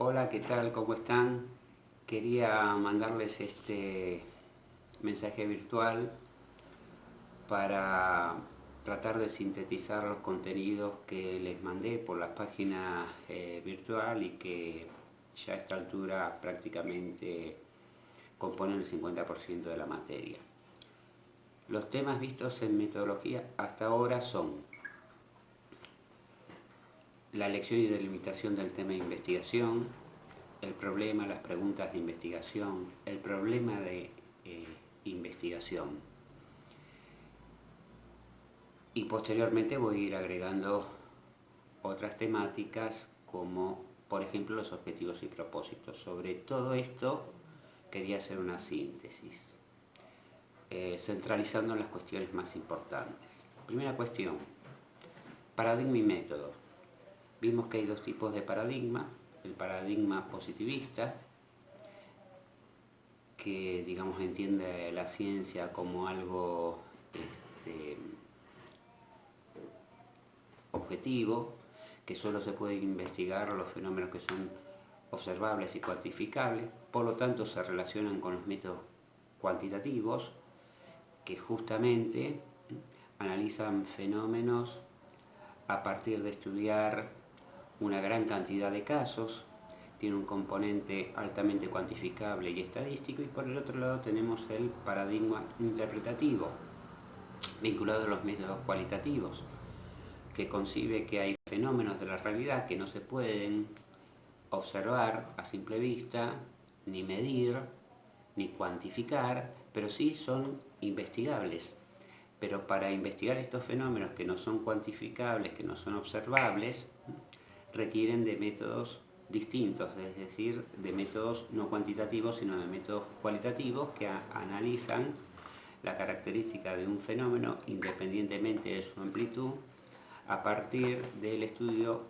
Hola, ¿qué tal? ¿Cómo están? Quería mandarles este mensaje virtual para tratar de sintetizar los contenidos que les mandé por la página virtual y que ya a esta altura prácticamente componen el 50% de la materia. Los temas vistos en metodología hasta ahora son la elección y delimitación del tema de investigación, el problema, las preguntas de investigación, el problema de investigación. Y posteriormente voy a ir agregando otras temáticas como, por ejemplo, los objetivos y propósitos. Sobre todo esto quería hacer una síntesis, centralizando en las cuestiones más importantes. Primera cuestión, paradigma y método. Vimos que hay dos tipos de paradigma: el paradigma positivista, que digamos entiende la ciencia como algo objetivo, que solo se pueden investigar los fenómenos que son observables y cuantificables, por lo tanto se relacionan con los métodos cuantitativos, que justamente analizan fenómenos a partir de estudiar una gran cantidad de casos, tiene un componente altamente cuantificable y estadístico. Y por el otro lado tenemos el paradigma interpretativo, vinculado a los métodos cualitativos, que concibe que hay fenómenos de la realidad que no se pueden observar a simple vista, ni medir, ni cuantificar, pero sí son investigables. Pero para investigar estos fenómenos que no son cuantificables, que no son observables, requieren de métodos distintos, es decir, de métodos no cuantitativos, sino de métodos cualitativos que analizan la característica de un fenómeno independientemente de su amplitud, a partir del estudio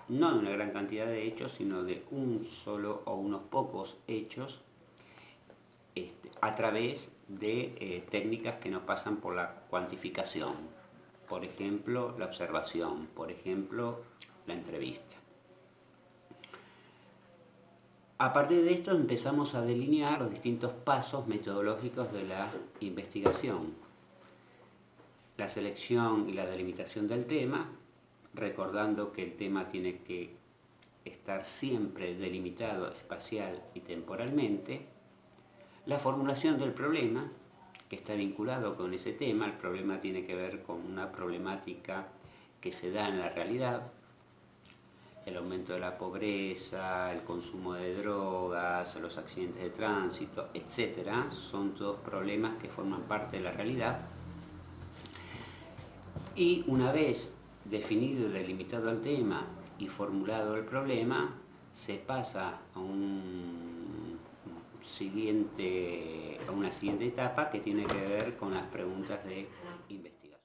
no de una gran cantidad de hechos, sino de un solo o unos pocos hechos, a través de técnicas que no pasan por la cuantificación. Por ejemplo, la observación, por ejemplo, la entrevista. A partir de esto empezamos a delinear los distintos pasos metodológicos de la investigación. La selección y la delimitación del tema, recordando que el tema tiene que estar siempre delimitado espacial y temporalmente. La formulación del problema, que está vinculado con ese tema. El problema tiene que ver con una problemática que se da en la realidad: el aumento de la pobreza, el consumo de drogas, los accidentes de tránsito, etc. Son todos problemas que forman parte de la realidad. Y una vez definido y delimitado el tema y formulado el problema, se pasa a una siguiente etapa que tiene que ver con las preguntas de investigación.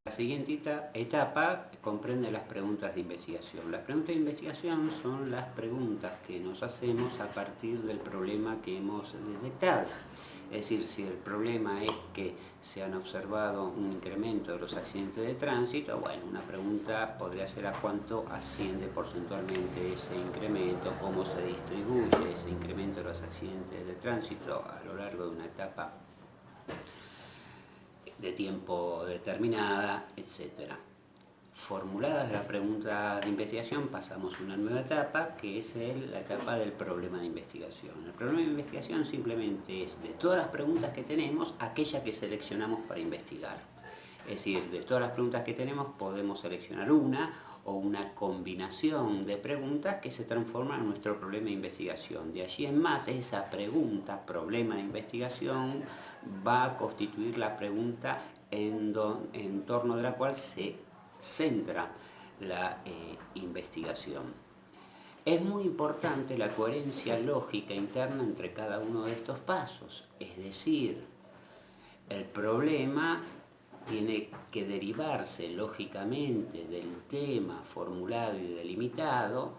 La siguiente etapa comprende las preguntas de investigación. Las preguntas de investigación son las preguntas que nos hacemos a partir del problema que hemos detectado. Es decir, si el problema es que se han observado un incremento de los accidentes de tránsito, bueno, una pregunta podría ser: ¿a cuánto asciende porcentualmente ese incremento? ¿Cómo se distribuye ese incremento de los accidentes de tránsito a lo largo de una etapa de tiempo determinada, etcétera? Formulada la pregunta de investigación, pasamos a una nueva etapa, que es la etapa del problema de investigación. El problema de investigación simplemente es, de todas las preguntas que tenemos, aquella que seleccionamos para investigar. Es decir, de todas las preguntas que tenemos podemos seleccionar una o una combinación de preguntas que se transforman en nuestro problema de investigación. De allí en más, esa pregunta, problema de investigación, va a constituir la pregunta en torno de la cual se centra la investigación. Es muy importante la coherencia lógica interna entre cada uno de estos pasos, es decir, el problema tiene que derivarse lógicamente del tema formulado y delimitado.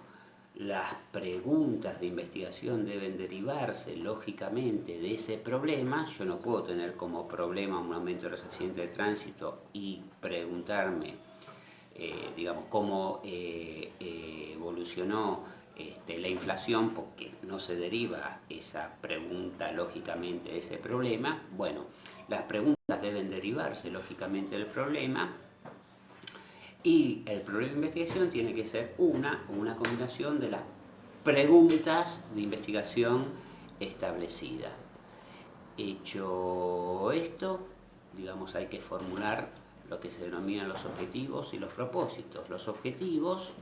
Las preguntas de investigación deben derivarse lógicamente de ese problema. Yo no puedo tener como problema un aumento de los accidentes de tránsito y preguntarme, digamos, cómo evolucionó la inflación, porque no se deriva esa pregunta lógicamente de ese problema. Bueno, las preguntas deben derivarse lógicamente del problema, y el problema de investigación tiene que ser una combinación de las preguntas de investigación establecida. Hecho esto, digamos, hay que formular lo que se denominan los objetivos y los propósitos. Los objetivos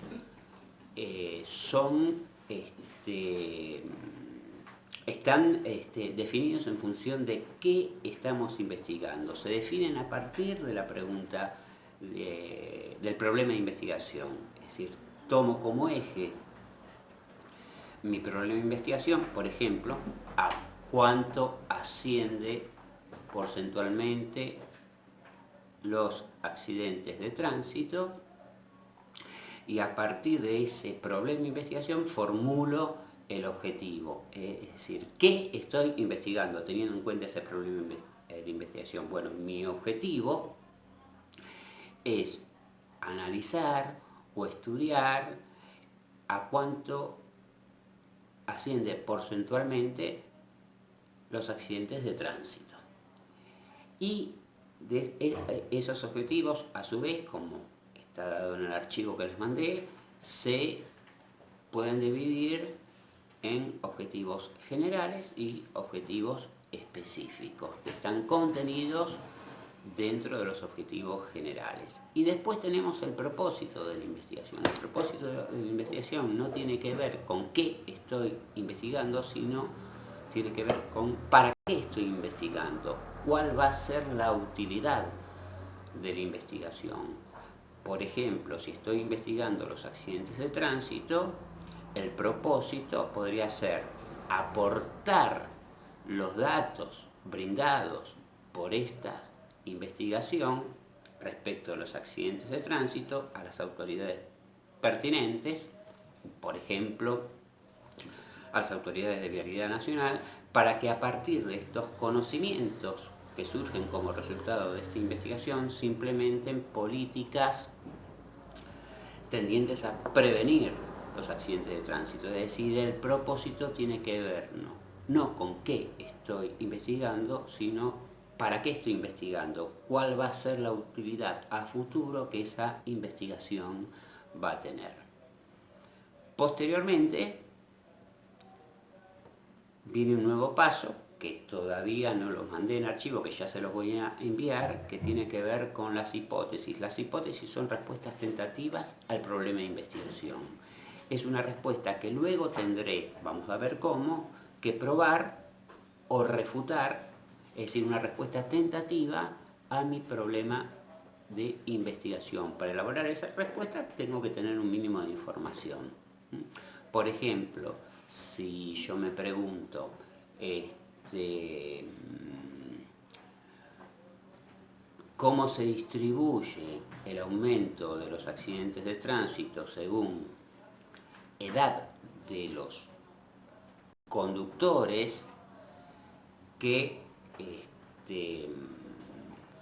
están definidos en función de qué estamos investigando. Se definen a partir de la pregunta del problema de investigación. Es decir, tomo como eje mi problema de investigación, por ejemplo, a cuánto asciende porcentualmente los accidentes de tránsito, y a partir de ese problema de investigación formulo el objetivo, es decir, ¿qué estoy investigando teniendo en cuenta ese problema de investigación? Bueno, mi objetivo es analizar o estudiar a cuánto asciende porcentualmente los accidentes de tránsito. Y esos objetivos, a su vez, como está dado en el archivo que les mandé, se pueden dividir en objetivos generales y objetivos específicos, que están contenidos dentro de los objetivos generales. Y después tenemos el propósito de la investigación. El propósito de la investigación no tiene que ver con qué estoy investigando, sino tiene que ver con para qué estoy investigando, cuál va a ser la utilidad de la investigación. Por ejemplo, si estoy investigando los accidentes de tránsito, el propósito podría ser aportar los datos brindados por esta investigación respecto a los accidentes de tránsito a las autoridades pertinentes, por ejemplo, a las autoridades de vialidad nacional, para que a partir de estos conocimientos que surgen como resultado de esta investigación se implementen políticas tendientes a prevenir los accidentes de tránsito. Es decir, el propósito tiene que ver no con qué estoy investigando, sino para qué estoy investigando, cuál va a ser la utilidad a futuro que esa investigación va a tener. Posteriormente, viene un nuevo paso, que todavía no los mandé en archivo, que ya se los voy a enviar, que tiene que ver con las hipótesis. Las hipótesis son respuestas tentativas al problema de investigación. Es una respuesta que luego tendré, vamos a ver cómo, que probar o refutar, es decir, una respuesta tentativa a mi problema de investigación. Para elaborar esa respuesta tengo que tener un mínimo de información. Por ejemplo, si yo me pregunto, ¿cómo se distribuye el aumento de los accidentes de tránsito según edad de los conductores que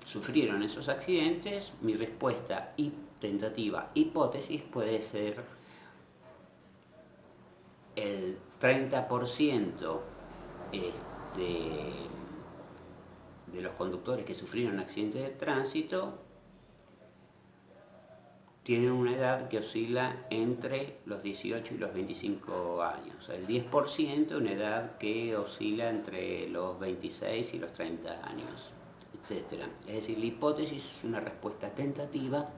sufrieron esos accidentes? Mi respuesta tentativa, hipótesis, puede ser el 30% de los conductores que sufrieron accidentes de tránsito tienen una edad que oscila entre los 18 y los 25 años. El 10% una edad que oscila entre los 26 y los 30 años, etc. Es decir, la hipótesis es una respuesta tentativa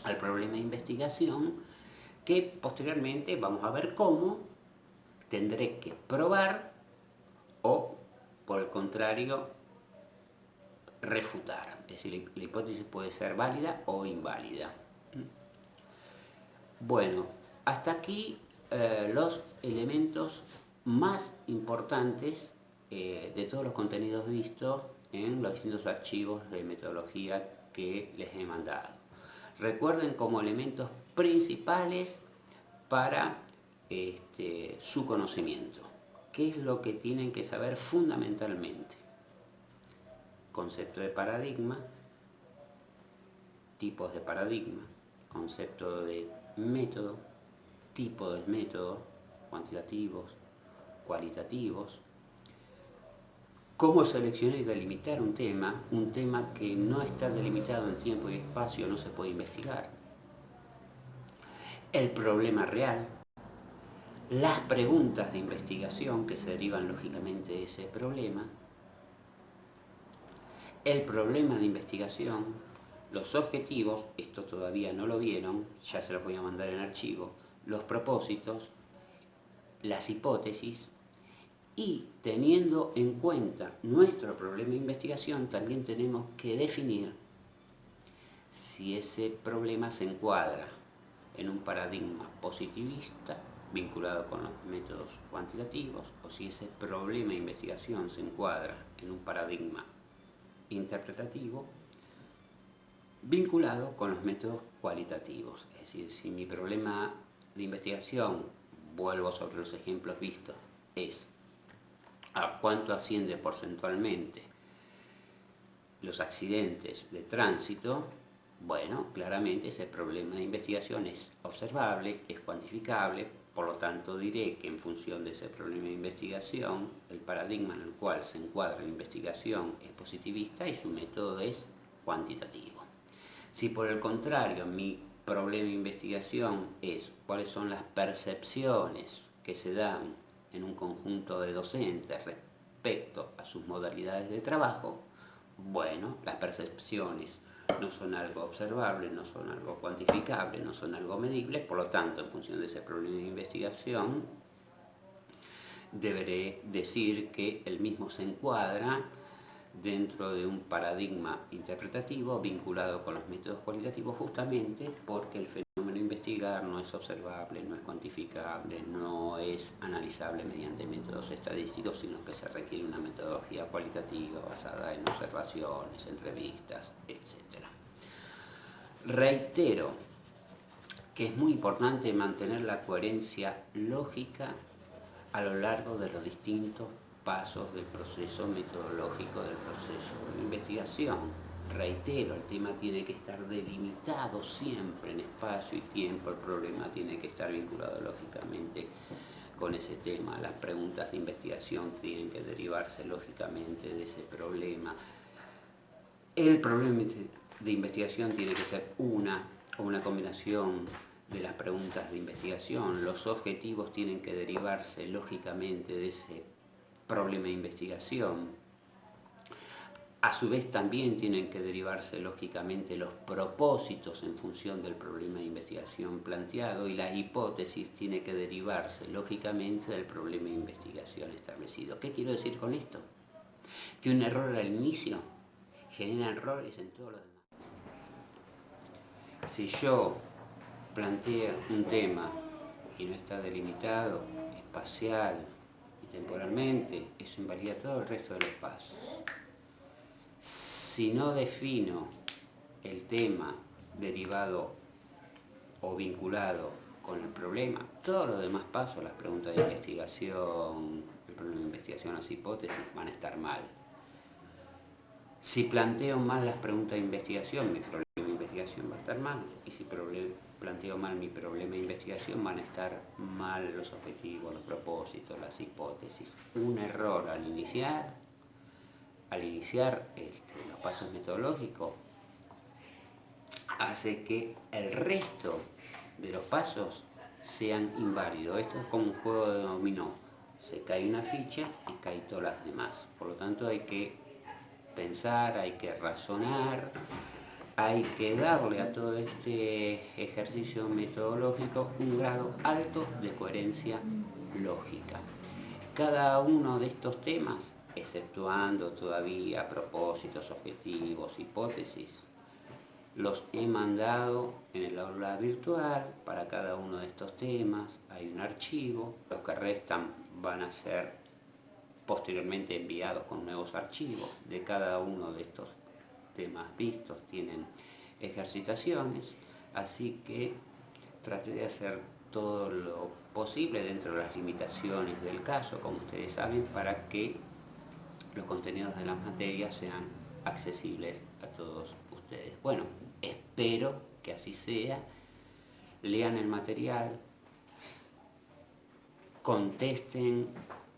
al problema de investigación que posteriormente vamos a ver cómo tendré que probar o, por el contrario, refutar. Es decir, la hipótesis puede ser válida o inválida. Bueno, hasta aquí los elementos más importantes de todos los contenidos vistos en los distintos archivos de metodología que les he mandado. Recuerden como elementos principales para su conocimiento. ¿Qué es lo que tienen que saber fundamentalmente? Concepto de paradigma, tipos de paradigma, concepto de método, tipos de métodos, cuantitativos, cualitativos, cómo seleccionar y delimitar un tema que no está delimitado en tiempo y espacio, no se puede investigar, el problema real, las preguntas de investigación que se derivan lógicamente de ese problema, el problema de investigación, los objetivos, esto todavía no lo vieron, ya se los voy a mandar en archivo, los propósitos, las hipótesis, y teniendo en cuenta nuestro problema de investigación, también tenemos que definir si ese problema se encuadra en un paradigma positivista vinculado con los métodos cuantitativos, o si ese problema de investigación se encuadra en un paradigma interpretativo vinculado con los métodos cualitativos. Es decir, si mi problema de investigación, vuelvo sobre los ejemplos vistos, es a cuánto asciende porcentualmente los accidentes de tránsito, bueno, claramente ese problema de investigación es observable, es cuantificable, por lo tanto diré que en función de ese problema de investigación, el paradigma en el cual se encuadra la investigación es positivista y su método es cuantitativo. Si por el contrario mi problema de investigación es cuáles son las percepciones que se dan en un conjunto de docentes respecto a sus modalidades de trabajo, bueno, las percepciones no son algo observable, no son algo cuantificable, no son algo medible, por lo tanto, en función de ese problema de investigación, deberé decir que el mismo se encuadra dentro de un paradigma interpretativo vinculado con los métodos cualitativos, justamente porque el fenómeno de investigar no es observable, no es cuantificable, no es analizable mediante métodos estadísticos, sino que se requiere una metodología cualitativa basada en observaciones, entrevistas, etc. Reitero que es muy importante mantener la coherencia lógica a lo largo de los distintos pasos del proceso metodológico del proceso de investigación. Reitero, el tema tiene que estar delimitado siempre en espacio y tiempo, el problema tiene que estar vinculado lógicamente con ese tema, las preguntas de investigación tienen que derivarse lógicamente de ese problema. El problema de investigación tiene que ser una combinación de las preguntas de investigación, los objetivos tienen que derivarse lógicamente de ese problema de investigación. A su vez también tienen que derivarse lógicamente los propósitos en función del problema de investigación planteado y las hipótesis tienen que derivarse lógicamente del problema de investigación establecido. ¿Qué quiero decir con esto? Que un error al inicio genera errores en todo lo demás. Si yo planteo un tema y no está delimitado espacial y temporalmente, eso invalida todo el resto de los pasos. Si no defino el tema derivado o vinculado con el problema, todos los demás pasos, las preguntas de investigación, el problema de investigación, las hipótesis, van a estar mal. Si planteo mal las preguntas de investigación, mi problema de investigación va a estar mal. Y si planteo mal mi problema de investigación, van a estar mal los objetivos, los propósitos, las hipótesis. Un error al iniciar los pasos metodológicos hace que el resto de los pasos sean inválidos. Esto es como un juego de dominó. Se cae una ficha y caen todas las demás. Por lo tanto hay que pensar, hay que razonar, hay que darle a todo este ejercicio metodológico un grado alto de coherencia lógica. Cada uno de estos temas, exceptuando todavía propósitos, objetivos, hipótesis, los he mandado en el aula virtual para cada uno de estos temas. Hay un archivo, los que restan van a ser posteriormente enviados con nuevos archivos. De cada uno de estos temas vistos tienen ejercitaciones, así que traté de hacer todo lo posible dentro de las limitaciones del caso, como ustedes saben, para que los contenidos de las materias sean accesibles a todos ustedes. Bueno, espero que así sea. Lean el material, contesten,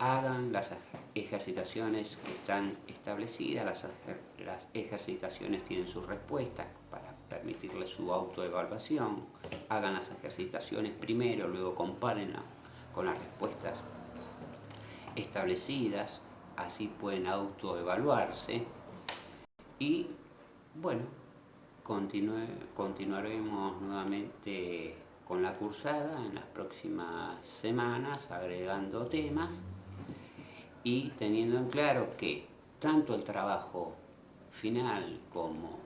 hagan las ejercitaciones que están establecidas. Las ejercitaciones tienen sus respuestas para permitirles su autoevaluación. Hagan las ejercitaciones primero, luego compárenlas con las respuestas establecidas, así pueden autoevaluarse. Y bueno, continuaremos nuevamente con la cursada en las próximas semanas, agregando temas y teniendo en claro que tanto el trabajo final como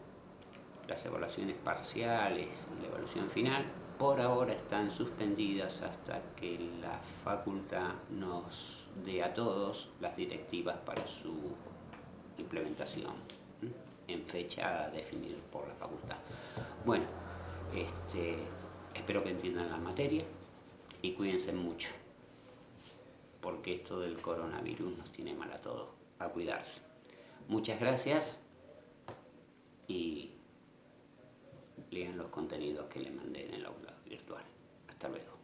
las evaluaciones parciales y la evaluación final por ahora están suspendidas hasta que la facultad nos dé a todos las directivas para su implementación en fecha a definir por la facultad. Bueno, espero que entiendan la materia y cuídense mucho, porque esto del coronavirus nos tiene mal a todos, a cuidarse. Muchas gracias y lean los contenidos que le mandé en el aula virtual. Hasta luego.